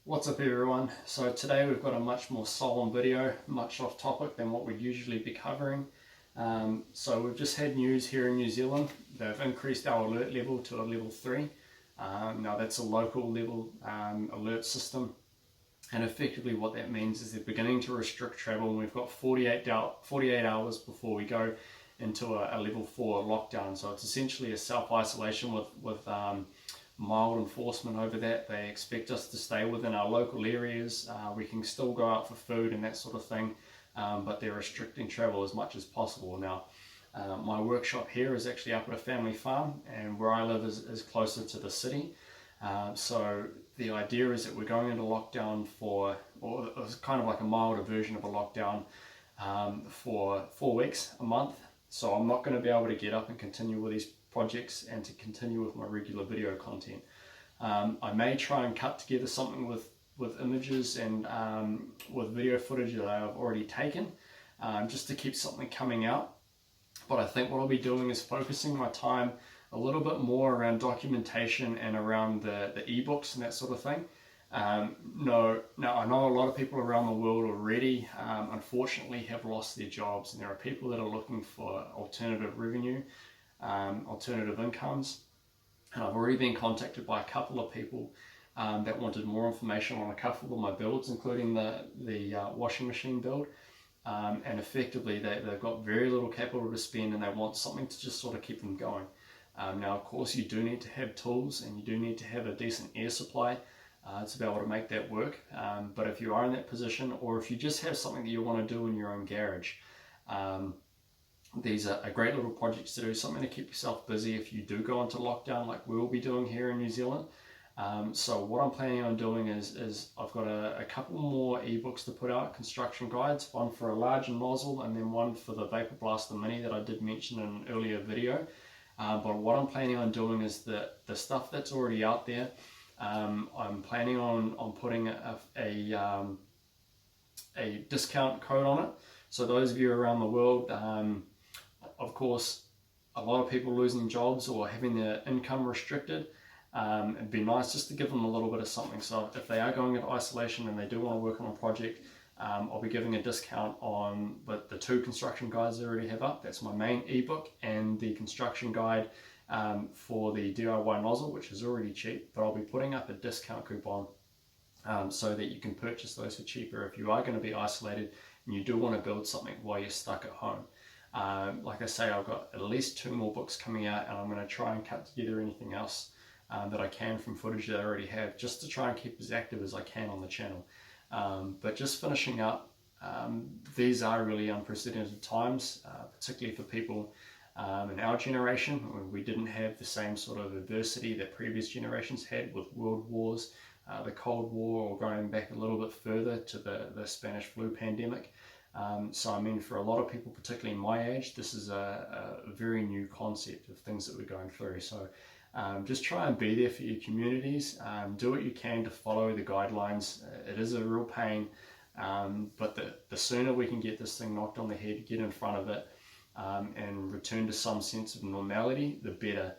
What's up everyone? So today we've got a much more solemn video, much off topic than what we'd usually be covering. So we've just had news here in New Zealand. They've increased our alert level to a level 3. Now that's a local level alert system, and effectively what that means is they're beginning to restrict travel, and we've got 48 hours before we go into a level 4 lockdown. So it's essentially a self-isolation with mild enforcement over that. They expect us to stay within our local areas. We can still go out for food and that sort of thing, but they're restricting travel as much as possible. Now, my workshop here is actually up at a family farm, and where I live is closer to the city. So the idea is that we're going into lockdown or it's kind of like a milder version of a lockdown for 4 weeks, a month. So I'm not going to be able to get up and continue with these projects and to continue with my regular video content. I may try and cut together something with images and with video footage that I've already taken, just to keep something coming out. But I think what I'll be doing is focusing my time a little bit more around documentation and around the ebooks and that sort of thing. Now I know a lot of people around the world already unfortunately have lost their jobs, and there are people that are looking for alternative revenue, alternative incomes, and I've already been contacted by a couple of people that wanted more information on a couple of my builds, including the washing machine build, and effectively they've got very little capital to spend, and they want something to just sort of keep them going. Now of course you do need to have tools, and you do need to have a decent air supply to be able to make that work, but if you are in that position, or if you just have something that you want to do in your own garage, these are great little projects to do, something to keep yourself busy if you do go into lockdown like we'll be doing here in New Zealand. So what I'm planning on doing is I've got a couple more ebooks to put out, construction guides, one for a larger nozzle and then one for the Vapor Blaster Mini that I did mention in an earlier video. But what I'm planning on doing is the stuff that's already out there. I'm planning on putting a discount code on it. So those of you around the world, of course, a lot of people losing jobs or having their income restricted, it'd be nice just to give them a little bit of something. So if they are going into isolation and they do want to work on a project, I'll be giving a discount on the 2 construction guides I already have up. That's my main ebook and the construction guide for the DIY nozzle, which is already cheap, but I'll be putting up a discount coupon so that you can purchase those for cheaper if you are going to be isolated and you do want to build something while you're stuck at home. Like I say, I've got at least 2 more books coming out, and I'm going to try and cut together anything else that I can from footage that I already have, just to try and keep as active as I can on the channel. But just finishing up, these are really unprecedented times, particularly for people in our generation. We didn't have the same sort of adversity that previous generations had with world wars, the Cold War, or going back a little bit further to the Spanish flu pandemic. So I mean, for a lot of people, particularly my age, this is a very new concept of things that we're going through. So just try and be there for your communities. Do what you can to follow the guidelines. It is a real pain, but the sooner we can get this thing knocked on the head, get in front of it, and return to some sense of normality, the better.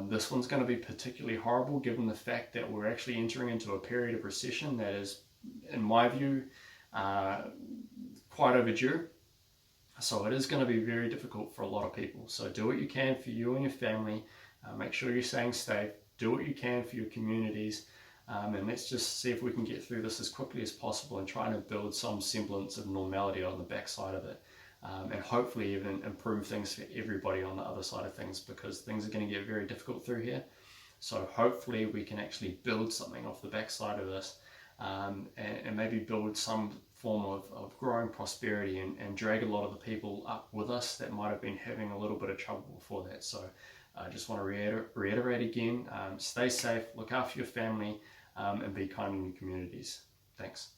This one's going to be particularly horrible given the fact that we're actually entering into a period of recession that is, in my view, quite overdue. So it is going to be very difficult for a lot of people. So do what you can for you and your family. Make sure you're staying safe. Do what you can for your communities. And let's just see if we can get through this as quickly as possible and try to build some semblance of normality on the backside of it. And hopefully even improve things for everybody on the other side of things, because things are going to get very difficult through here. So hopefully we can actually build something off the backside of this, and maybe build some form of growing prosperity and drag a lot of the people up with us that might have been having a little bit of trouble before that. So I just want to reiterate again, stay safe, look after your family, and be kind in your communities. Thanks.